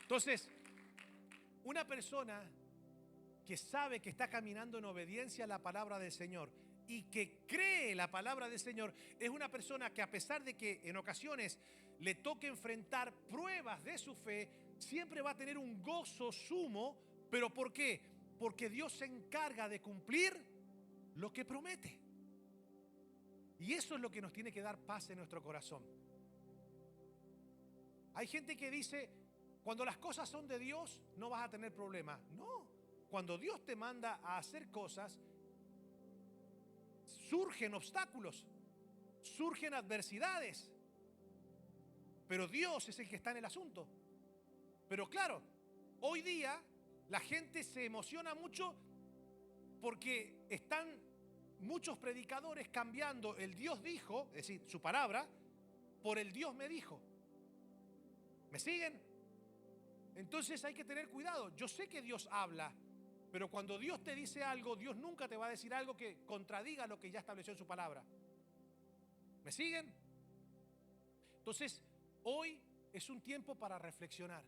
A: Entonces, una persona que sabe que está caminando en obediencia a la palabra del Señor y que cree la palabra del Señor, es una persona que, a pesar de que en ocasiones le toque enfrentar pruebas de su fe, siempre va a tener un gozo sumo. ¿Pero por qué? Porque Dios se encarga de cumplir lo que promete. Y eso es lo que nos tiene que dar paz en nuestro corazón. Hay gente que dice, cuando las cosas son de Dios, no vas a tener problemas. No, cuando Dios te manda a hacer cosas, surgen obstáculos, surgen adversidades. Pero Dios es el que está en el asunto. Pero claro, hoy día la gente se emociona mucho porque están muchos predicadores cambiando el Dios dijo, es decir, su palabra, por el Dios me dijo. ¿Me siguen? Entonces hay que tener cuidado. Yo sé que Dios habla, pero cuando Dios te dice algo, Dios nunca te va a decir algo que contradiga lo que ya estableció en su palabra. ¿Me siguen? Entonces, hoy es un tiempo para reflexionar.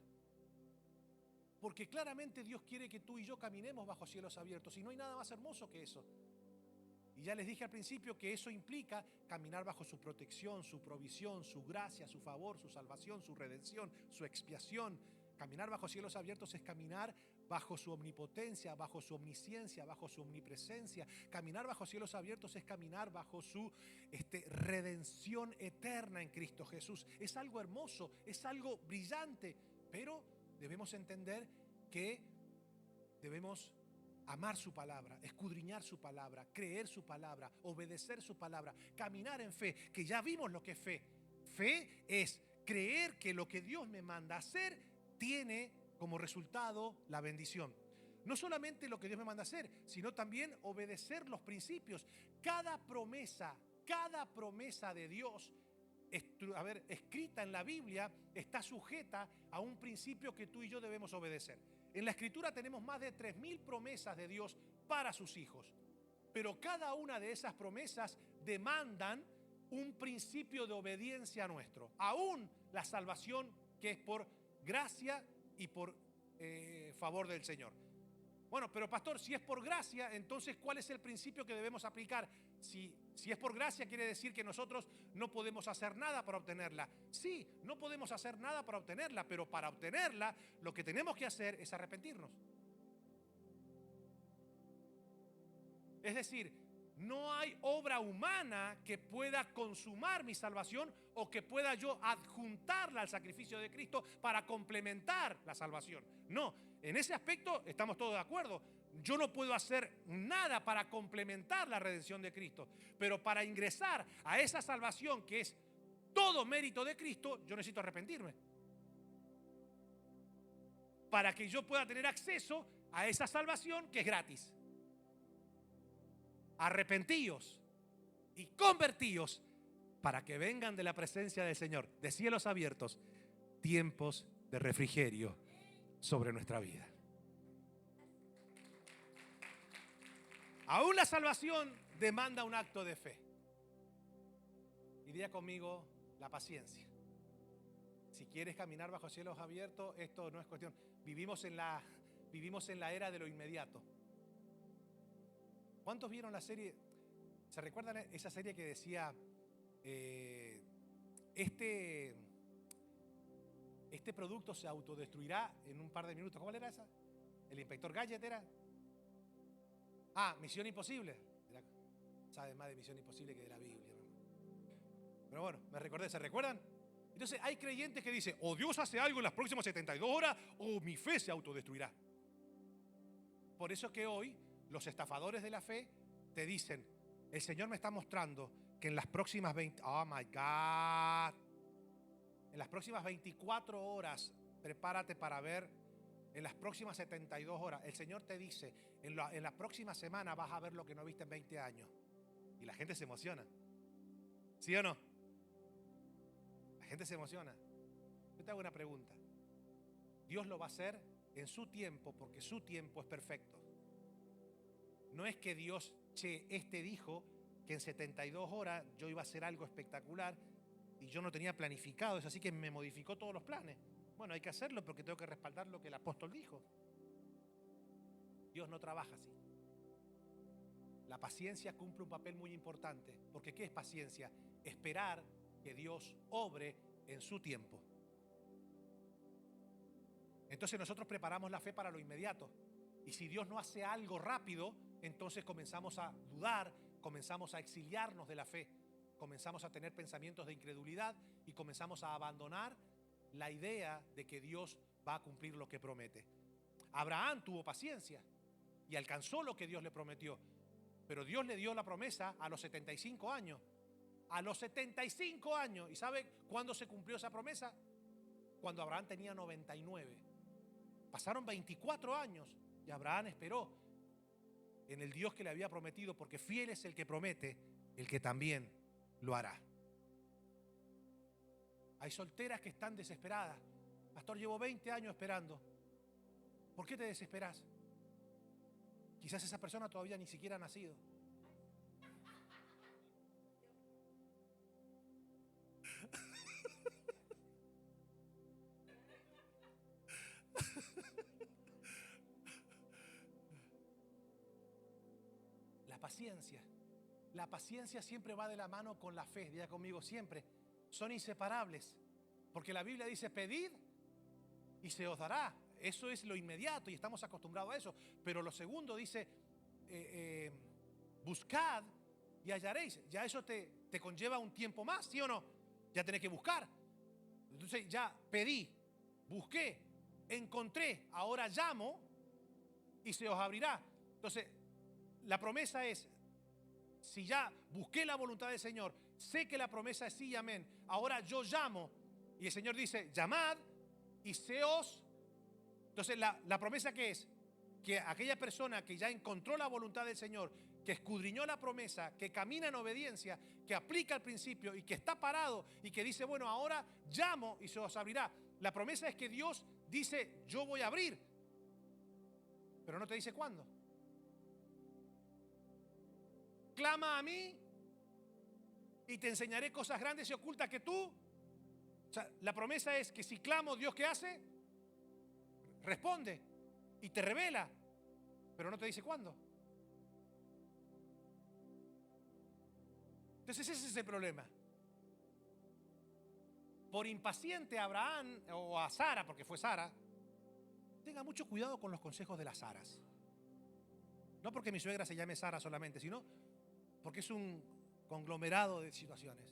A: Porque claramente Dios quiere que tú y yo caminemos bajo cielos abiertos. Y no hay nada más hermoso que eso. Y ya les dije al principio que eso implica caminar bajo su protección, su provisión, su gracia, su favor, su salvación, su redención, su expiación. Caminar bajo cielos abiertos es caminar bajo su omnipotencia, bajo su omnisciencia, bajo su omnipresencia. Caminar bajo cielos abiertos es caminar bajo su redención eterna en Cristo Jesús. Es algo hermoso, es algo brillante, pero debemos entender que debemos amar su palabra, escudriñar su palabra, creer su palabra, obedecer su palabra, caminar en fe, que ya vimos lo que es fe. Fe es creer que lo que Dios me manda hacer tiene como resultado la bendición. No solamente lo que Dios me manda hacer, sino también obedecer los principios. Cada promesa de Dios escrita en la Biblia está sujeta a un principio que tú y yo debemos obedecer. En la Escritura tenemos más de 3.000 promesas de Dios para sus hijos, pero cada una de esas promesas demandan un principio de obediencia nuestro. Aún la salvación que es por gracia y por favor del Señor. Bueno, pero pastor, si es por gracia, entonces ¿cuál es el principio que debemos aplicar? Si es por gracia, quiere decir que nosotros no podemos hacer nada para obtenerla. Sí, no podemos hacer nada para obtenerla, pero para obtenerla lo que tenemos que hacer es arrepentirnos. Es decir, no hay obra humana que pueda consumar mi salvación o que pueda yo adjuntarla al sacrificio de Cristo para complementar la salvación. No, en ese aspecto estamos todos de acuerdo. Yo no puedo hacer nada para complementar la redención de Cristo, pero para ingresar a esa salvación que es todo mérito de Cristo, yo necesito arrepentirme. Para que yo pueda tener acceso a esa salvación que es gratis. Arrepentíos y convertíos para que vengan de la presencia del Señor, de cielos abiertos, tiempos de refrigerio sobre nuestra vida. Aún la salvación demanda un acto de fe. Y diga conmigo la paciencia. Si quieres caminar bajo cielos abiertos, esto no es cuestión. Vivimos en la era de lo inmediato. ¿Cuántos vieron la serie? ¿Se recuerdan esa serie que decía este producto se autodestruirá en un par de minutos? ¿Cuál era esa? ¿El inspector Gadget era? Misión Imposible. Sabe más de Misión Imposible que de la Biblia. Pero bueno, me recordé, ¿se recuerdan? Entonces hay creyentes que dicen, o Dios hace algo en las próximas 72 horas, o mi fe se autodestruirá. Por eso que hoy los estafadores de la fe te dicen, el Señor me está mostrando que en las próximas en las próximas 24 horas, prepárate para ver, en las próximas 72 horas, el Señor te dice, en la próxima semana vas a ver lo que no viste en 20 años. Y la gente se emociona. ¿Sí o no? La gente se emociona. Yo te hago una pregunta. Dios lo va a hacer en su tiempo, porque su tiempo es perfecto. No es que Dios, dijo que en 72 horas yo iba a hacer algo espectacular y yo no tenía planificado eso, así que me modificó todos los planes. Bueno, hay que hacerlo porque tengo que respaldar lo que el apóstol dijo. Dios no trabaja así. La paciencia cumple un papel muy importante, porque ¿qué es paciencia? Esperar que Dios obre en su tiempo. Entonces nosotros preparamos la fe para lo inmediato. Y si Dios no hace algo rápido, entonces comenzamos a dudar, comenzamos a exiliarnos de la fe, comenzamos a tener pensamientos de incredulidad y comenzamos a abandonar la idea de que Dios va a cumplir lo que promete. Abraham tuvo paciencia y alcanzó lo que Dios le prometió, pero Dios le dio la promesa a los 75 años. A los 75 años. ¿Y sabe cuándo se cumplió esa promesa? Cuando Abraham tenía 99. Pasaron 24 años y Abraham esperó en el Dios que le había prometido, porque fiel es el que promete, el que también lo hará. Hay solteras que están desesperadas. Pastor, llevo 20 años esperando. ¿Por qué te desesperas? Quizás esa persona todavía ni siquiera ha nacido. La paciencia. La paciencia siempre va de la mano con la fe. Diga conmigo, siempre. Son inseparables. Porque la Biblia dice, pedid y se os dará. Eso es lo inmediato y estamos acostumbrados a eso. Pero lo segundo dice, buscad y hallaréis. Ya eso te conlleva un tiempo más, ¿sí o no? Ya tenés que buscar. Entonces ya pedí, busqué, encontré, ahora llamo y se os abrirá. Entonces, la promesa es, si ya busqué la voluntad del Señor, sé que la promesa es sí y amén, ahora yo llamo y el Señor dice, llamad y se os... Entonces, la promesa ¿qué es? Que aquella persona que ya encontró la voluntad del Señor, que escudriñó la promesa, que camina en obediencia, que aplica el principio y que está parado y que dice, bueno, ahora llamo y se os abrirá. La promesa es que Dios dice, yo voy a abrir, pero no te dice cuándo. Clama a mí y te enseñaré cosas grandes y ocultas que tú. O sea, la promesa es que si clamo, Dios ¿qué hace? Responde y te revela, pero no te dice cuándo. Entonces ese es el problema. Por impaciente a Abraham o a Sara, porque fue Sara, tenga mucho cuidado con los consejos de las Saras. No porque mi suegra se llame Sara solamente, sino porque es un conglomerado de situaciones.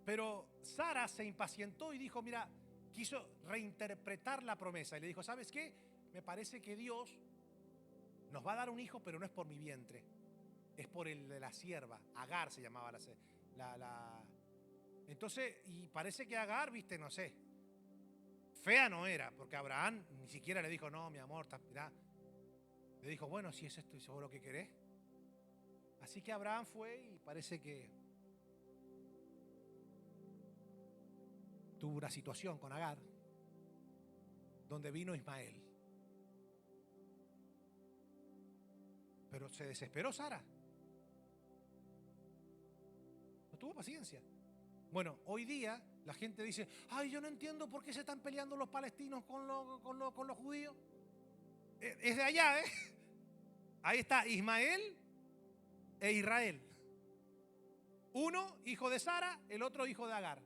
A: Pero Sara se impacientó y dijo, mira, quiso reinterpretar la promesa y le dijo, ¿sabes qué? Me parece que Dios nos va a dar un hijo, pero no es por mi vientre, es por el de la sierva. Agar se llamaba Entonces, y parece que Agar, viste, no sé, fea no era, porque Abraham ni siquiera le dijo, no, mi amor, mirá. Le dijo, bueno, si es esto y seguro que querés. Así que Abraham fue y parece que tuvo una situación con Agar, donde vino Ismael. Pero se desesperó Sara. No tuvo paciencia. Bueno, hoy día la gente dice, ay, yo no entiendo por qué se están peleando los palestinos con los judíos. Es de allá, ¿eh? Ahí está Ismael e Israel. Uno, hijo de Sara, el otro, hijo de Agar.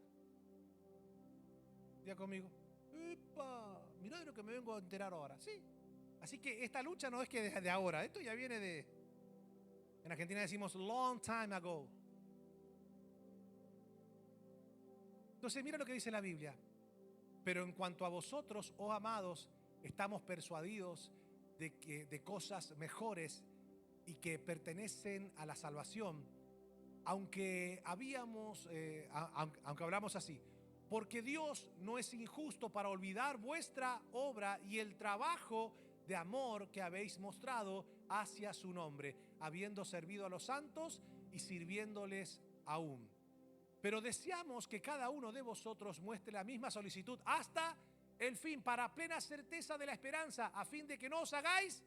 A: Ya conmigo. ¡Epa! Mirá de lo que me vengo a enterar ahora. Sí. Así que esta lucha no es que de ahora. Esto ya viene de... En Argentina decimos long time ago. Entonces mira lo que dice la Biblia. Pero en cuanto a vosotros, oh amados, estamos persuadidos de cosas mejores y que pertenecen a la salvación, aunque hablamos así, porque Dios no es injusto para olvidar vuestra obra y el trabajo de amor que habéis mostrado hacia su nombre, habiendo servido a los santos y sirviéndoles aún. Pero deseamos que cada uno de vosotros muestre la misma solicitud hasta el fin, para plena certeza de la esperanza, a fin de que no os hagáis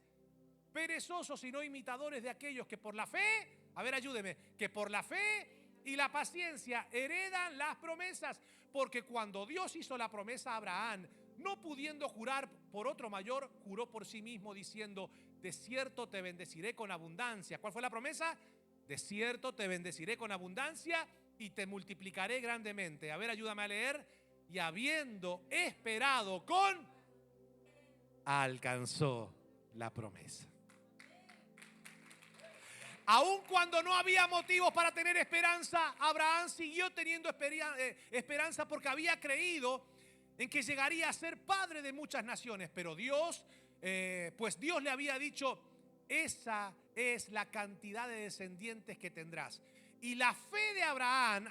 A: perezosos, sino imitadores de aquellos que por la fe, a ver, ayúdeme, que por la fe y la paciencia heredan las promesas. Porque cuando Dios hizo la promesa a Abraham, no pudiendo jurar por otro mayor, juró por sí mismo diciendo, de cierto te bendeciré con abundancia. ¿Cuál fue la promesa? De cierto te bendeciré con abundancia y te multiplicaré grandemente. A ver, ayúdame a leer. Y habiendo esperado alcanzó la promesa. Aun cuando no había motivos para tener esperanza, Abraham siguió teniendo esperanza porque había creído en que llegaría a ser padre de muchas naciones. Pero Dios, pues Dios le había dicho, esa es la cantidad de descendientes que tendrás. Y la fe de Abraham,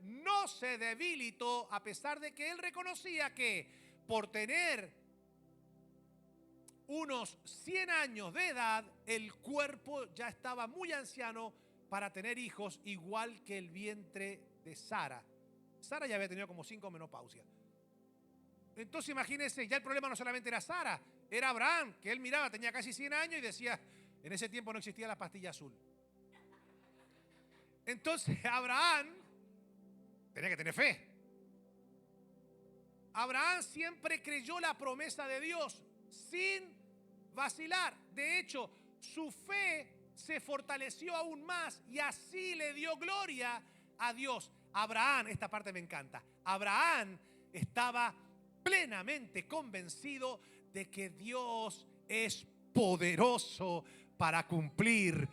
A: no se debilitó a pesar de que él reconocía que por tener unos 100 años de edad, el cuerpo ya estaba muy anciano para tener hijos, igual que el vientre de Sara. Sara ya había tenido como 5 menopausias. Entonces imagínense, ya el problema no solamente era Sara, era Abraham, que él miraba, tenía casi 100 años y decía, en ese tiempo no existía la pastilla azul. Entonces Abraham tenía que tener fe. Abraham siempre creyó la promesa de Dios sin vacilar. De hecho, su fe se fortaleció aún más y así le dio gloria a Dios. Abraham, esta parte me encanta, Abraham estaba plenamente convencido de que Dios es poderoso para cumplir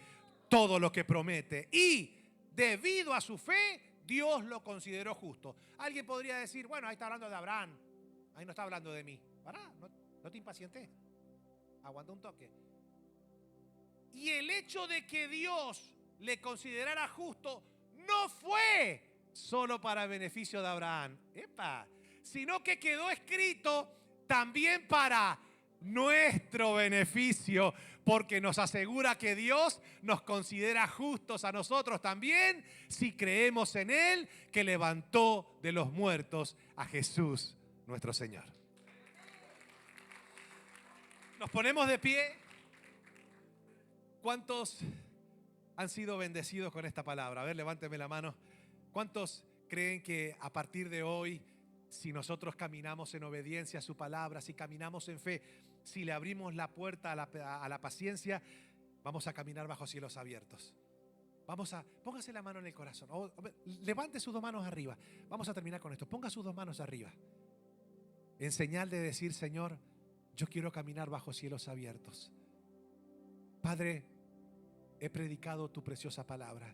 A: todo lo que promete. Y debido a su fe, Dios lo consideró justo. Alguien podría decir, bueno, ahí está hablando de Abraham, ahí no está hablando de mí. Pará, no te impacientes, aguanta un toque. Y el hecho de que Dios le considerara justo no fue solo para beneficio de Abraham, sino que quedó escrito también para nuestro beneficio, porque nos asegura que Dios nos considera justos a nosotros también si creemos en Él, que levantó de los muertos a Jesús nuestro Señor. Nos ponemos de pie. ¿Cuántos han sido bendecidos con esta palabra? A ver, levánteme la mano. ¿Cuántos creen que a partir de hoy, si nosotros caminamos en obediencia a su palabra, si caminamos en fe, si le abrimos la puerta a la paciencia, vamos a caminar bajo cielos abiertos? Póngase la mano en el corazón. Levante sus 2 manos arriba. Vamos a terminar con esto. Ponga sus 2 manos arriba. En señal de decir, Señor, yo quiero caminar bajo cielos abiertos. Padre, he predicado tu preciosa palabra.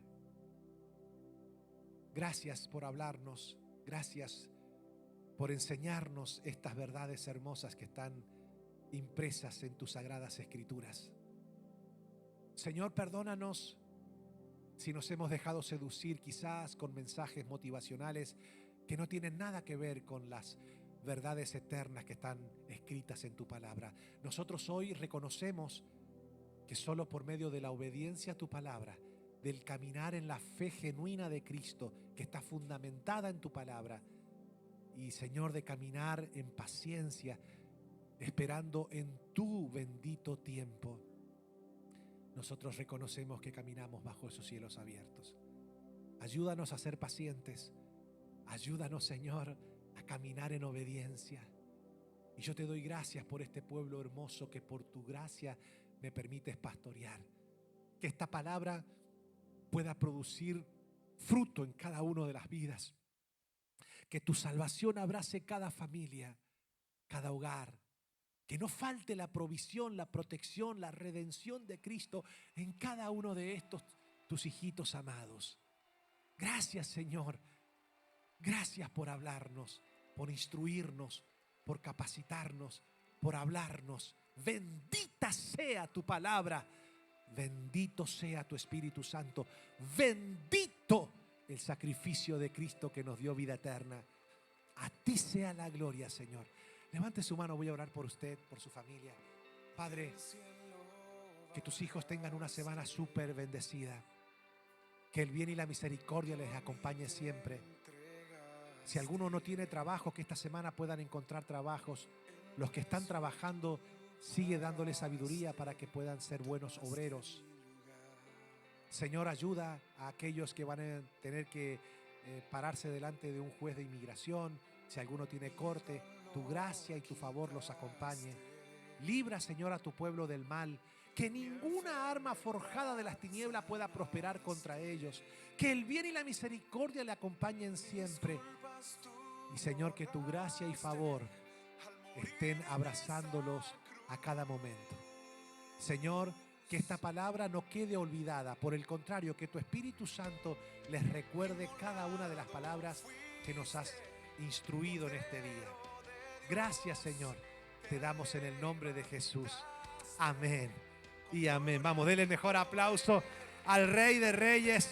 A: Gracias por hablarnos. Gracias por enseñarnos estas verdades hermosas que están impresas en tus sagradas escrituras. Señor, perdónanos si nos hemos dejado seducir quizás con mensajes motivacionales que no tienen nada que ver con las verdades eternas que están escritas en tu palabra. Nosotros hoy reconocemos que solo por medio de la obediencia a tu palabra, del caminar en la fe genuina de Cristo, que está fundamentada en tu palabra, y Señor, de caminar en paciencia, esperando en tu bendito tiempo, nosotros reconocemos que caminamos bajo esos cielos abiertos. Ayúdanos a ser pacientes. Ayúdanos, Señor, a caminar en obediencia. Y yo te doy gracias por este pueblo hermoso que por tu gracia me permites pastorear. Que esta palabra pueda producir fruto en cada una de las vidas. Que tu salvación abrace cada familia, cada hogar. Que no falte la provisión, la protección, la redención de Cristo en cada uno de estos tus hijitos amados. Gracias, Señor. Gracias por hablarnos, por instruirnos, por capacitarnos, por hablarnos. Bendita sea tu palabra. Bendito sea tu Espíritu Santo. Bendito el sacrificio de Cristo que nos dio vida eterna. A ti sea la gloria, Señor. Levante su mano, voy a orar por usted, por su familia. Padre, que tus hijos tengan una semana súper bendecida. Que el bien y la misericordia les acompañe siempre. Si alguno no tiene trabajo, que esta semana puedan encontrar trabajos. Los que están trabajando, sigue dándole sabiduría para que puedan ser buenos obreros. Señor, ayuda a aquellos que van a tener que pararse delante de un juez de inmigración. Si alguno tiene corte, tu gracia y tu favor los acompañe. Libra, Señor, a tu pueblo del mal. Que ninguna arma forjada de las tinieblas pueda prosperar contra ellos. Que el bien y la misericordia le acompañen siempre. Y, Señor, que tu gracia y favor estén abrazándolos a cada momento. Señor, que esta palabra no quede olvidada. Por el contrario, que tu Espíritu Santo les recuerde cada una de las palabras que nos has instruido en este día. Gracias, Señor, te damos en el nombre de Jesús. Amén y amén. Vamos, denle el mejor aplauso al Rey de Reyes